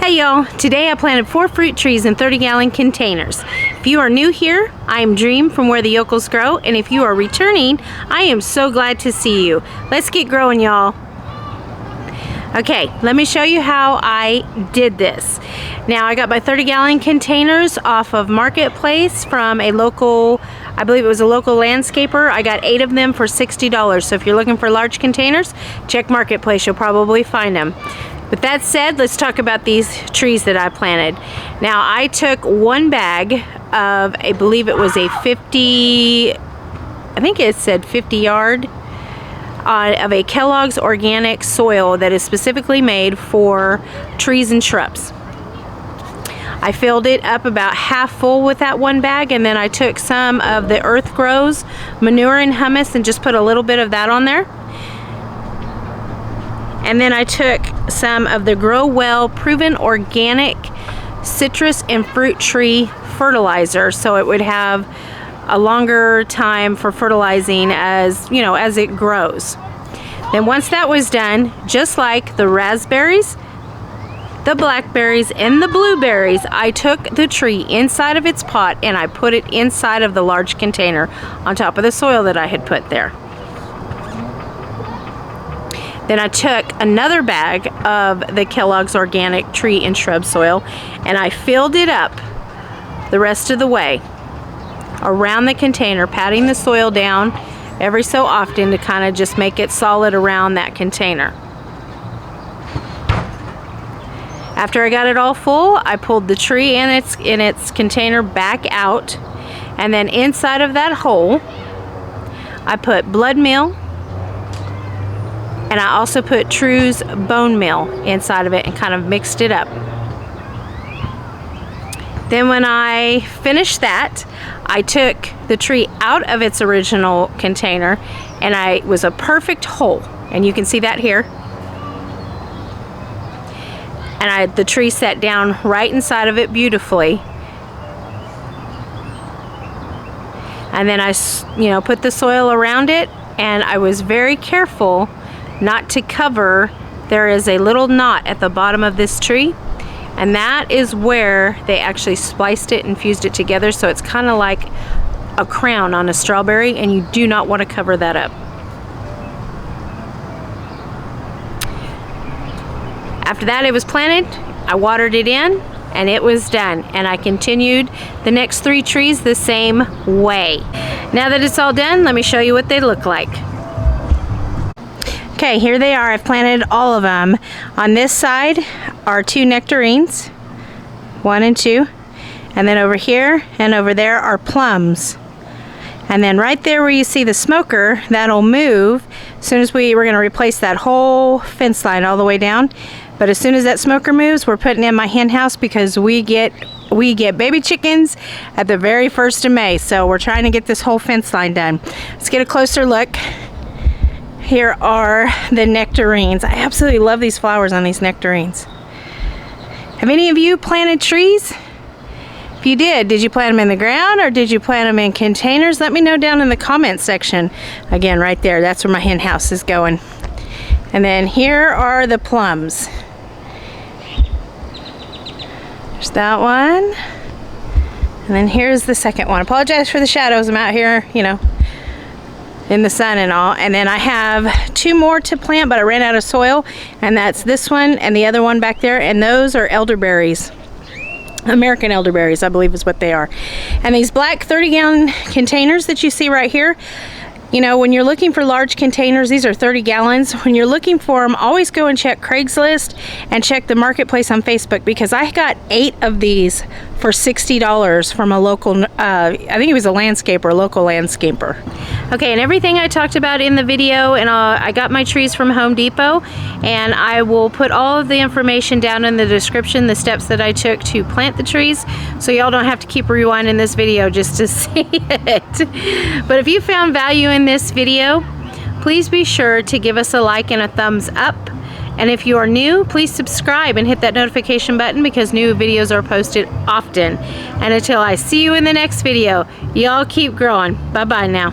Hey y'all, today I planted 4 fruit trees in 30-gallon containers. If you are new here, I am Dream from Where the Yokels Grow, and if you are returning, I am so glad to see you. Let's get growing, y'all. Okay, let me show you how I did this. Now, I got my 30-gallon containers off of Marketplace from a local, I believe it was a local landscaper. I got 8 of them for $60. So if you're looking for large containers, check Marketplace, you'll probably find them. With that said, let's talk about these trees that I planted. Now, I took 1 bag of, I believe it was a 50, I think it said 50 yard, of a Kellogg's organic soil that is specifically made for trees and shrubs. I filled it up about half full with that 1 bag, and then I took some of the Earthgro's Manure and Hummus and just put a little bit of that on there. And then I took some of the Grow Well Proven Organic Citrus and Fruit Tree Fertilizer, so it would have a longer time for fertilizing as, you know, as it grows. Then once that was done, just like the raspberries, the blackberries, and the blueberries, I took the tree inside of its pot and I put it inside of the large container on top of the soil that I had put there. Then I took another bag of the Kellogg's organic tree and shrub soil and I filled it up the rest of the way around the container, patting the soil down every so often to kind of just make it solid around that container. After I got it all full, I pulled the tree in its container back out, and then inside of that hole I put blood meal, and I also put True's bone meal inside of it and kind of mixed it up. Then when I finished that, I took the tree out of its original container, and it was a perfect hole, and you can see that here. And the tree sat down right inside of it beautifully. And then I, put the soil around it, and I was very careful not to cover. There is a little knot at the bottom of this tree, and that is where they actually spliced it and fused it together, so it's kind of like a crown on a strawberry, and you do not want to cover that up. After that, it was planted, I watered it in, and it was done, and I continued the next 3 trees the same way. Now that it's all done, let me show you what they look like. Okay, here they are. I've planted all of them. On this side are 2 nectarines, 1 and 2, and then over here and over there are plums. And then right there where you see the smoker, that'll move as soon as we're going to replace that whole fence line all the way down. But as soon as that smoker moves, we're putting in my hen house because we get baby chickens at the very 1st of May. So we're trying to get this whole fence line done. Let's get a closer look. Here are the nectarines. I absolutely love these flowers on these nectarines. Have any of you planted trees? If you did you plant them in the ground or did you plant them in containers? Let me know down in the comment section. Again, right there, that's where my hen house is going. And then here are the plums. There's that one. And then here's the second one. Apologize for the shadows. I'm out here, in the sun and all. And then I have 2 more to plant, but I ran out of soil, and that's this one and the other one back there, and those are elderberries. American elderberries, I believe is what they are. And these black 30-gallon containers that you see right here, when you're looking for large containers, these are 30 gallons. When you're looking for them, always go and check Craigslist and check the Marketplace on Facebook, because I got 8 of these for $60 from a local, I think it was a landscaper, a local landscaper. Okay, and everything I talked about in the video, and I got my trees from Home Depot, and I will put all of the information down in the description, the steps that I took to plant the trees, so y'all don't have to keep rewinding this video just to see it. But if you found value in this video, please be sure to give us a like and a thumbs up. And if you are new, please subscribe and hit that notification button, because new videos are posted often. And until I see you in the next video, y'all keep growing. Bye-bye now.